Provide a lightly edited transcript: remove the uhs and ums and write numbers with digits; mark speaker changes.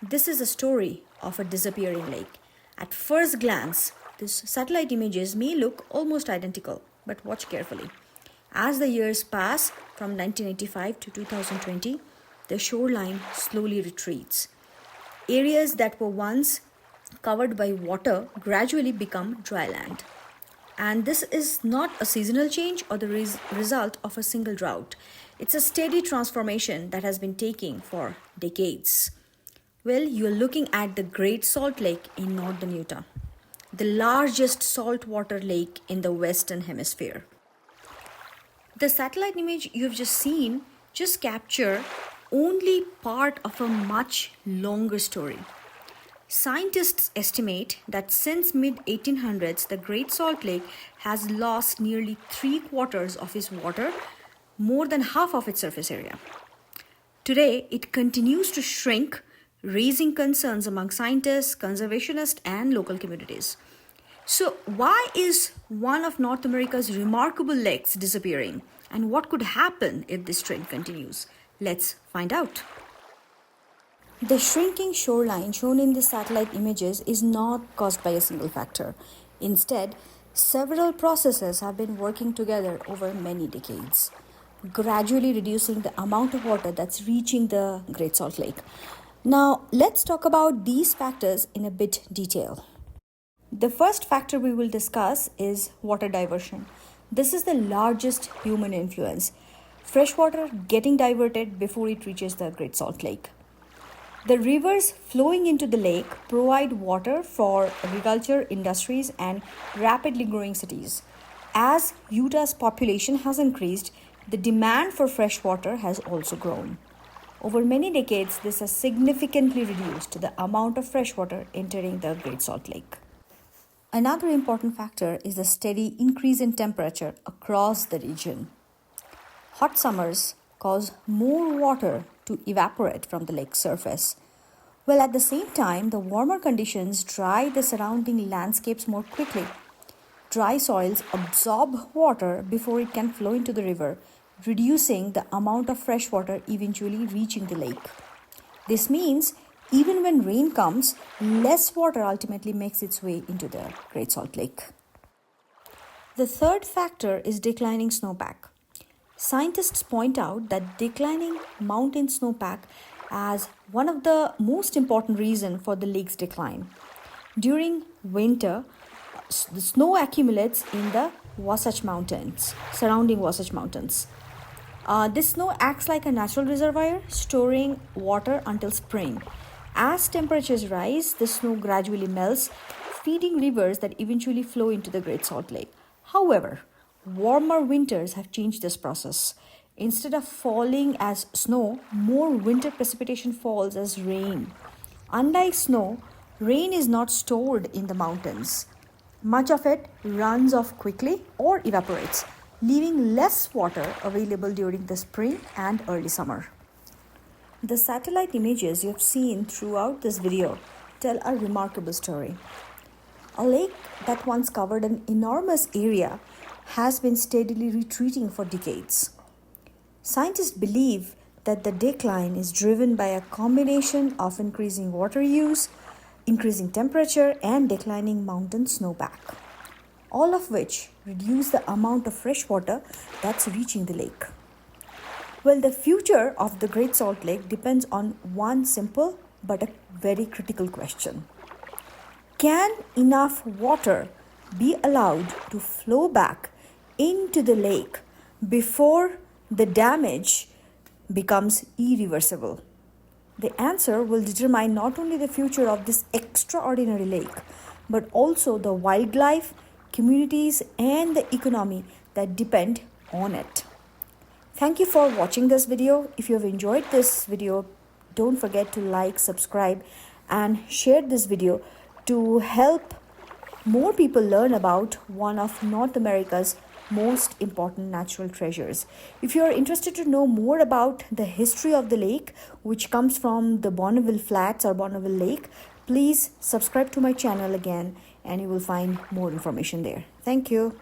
Speaker 1: This is a story of a disappearing lake. At first glance, these satellite images may look almost identical, but watch carefully. As the years pass from 1985 to 2020, the shoreline slowly retreats. Areas that were once covered by water gradually become dry land. And this is not a seasonal change or the result of a single drought. It's a steady transformation that has been taking for decades. Well, you're looking at the Great Salt Lake in northern Utah, the largest saltwater lake in the Western Hemisphere. The satellite image you've just seen just capture only part of a much longer story. Scientists estimate that since mid-1800s, the Great Salt Lake has lost nearly 3/4 of its water, more than half of its surface area. Today, it continues to shrink, raising concerns among scientists, conservationists, and local communities. So, why is one of North America's remarkable lakes disappearing? And what could happen if this trend continues? Let's find out. The shrinking shoreline shown in the satellite images is not caused by a single factor. Instead, several processes have been working together over many decades, gradually reducing the amount of water that's reaching the Great Salt Lake. Now, let's talk about these factors in a bit detail. The first factor we will discuss is water diversion. This is the largest human influence. Freshwater getting diverted before it reaches the Great Salt Lake. The rivers flowing into the lake provide water for agriculture, industries, and rapidly growing cities. As Utah's population has increased, the demand for fresh water has also grown. Over many decades, this has significantly reduced the amount of fresh water entering the Great Salt Lake. Another important factor is the steady increase in temperature across the region. Hot summers cause more water to evaporate from the lake's surface, while at the same time, the warmer conditions dry the surrounding landscapes more quickly. Dry soils absorb water before it can flow into the river, reducing the amount of fresh water eventually reaching the lake. This means even when rain comes, less water ultimately makes its way into the Great Salt Lake. The third factor is declining snowpack. Scientists point out that declining mountain snowpack as one of the most important reasons for the lake's decline. During winter, the snow accumulates in the Wasatch Mountains, surrounding Wasatch Mountains. This snow acts like a natural reservoir, storing water until spring. As temperatures rise, the snow gradually melts, feeding rivers that eventually flow into the Great Salt Lake. However, warmer winters have changed this process. Instead of falling as snow, more winter precipitation falls as rain. Unlike snow, rain is not stored in the mountains. Much of it runs off quickly or evaporates, leaving less water available during the spring and early summer. The satellite images you have seen throughout this video tell a remarkable story. A lake that once covered an enormous area has been steadily retreating for decades. Scientists believe that the decline is driven by a combination of increasing water use, increasing temperature, and declining mountain snowpack, all of which reduce the amount of fresh water that's reaching the lake. Well, the future of the Great Salt Lake depends on one simple but a very critical question. Can enough water be allowed to flow back into the lake before the damage becomes irreversible? The answer will determine not only the future of this extraordinary lake, but also the wildlife, communities, and the economy that depend on it. Thank you for watching this video. If you have enjoyed this video, don't forget to like, subscribe, and share this video to help more people learn about one of North America's most important natural treasures. If you are interested to know more about the history of the lake, which comes from the Bonneville Flats or Bonneville Lake, please subscribe to my channel again and you will find more information there. Thank you.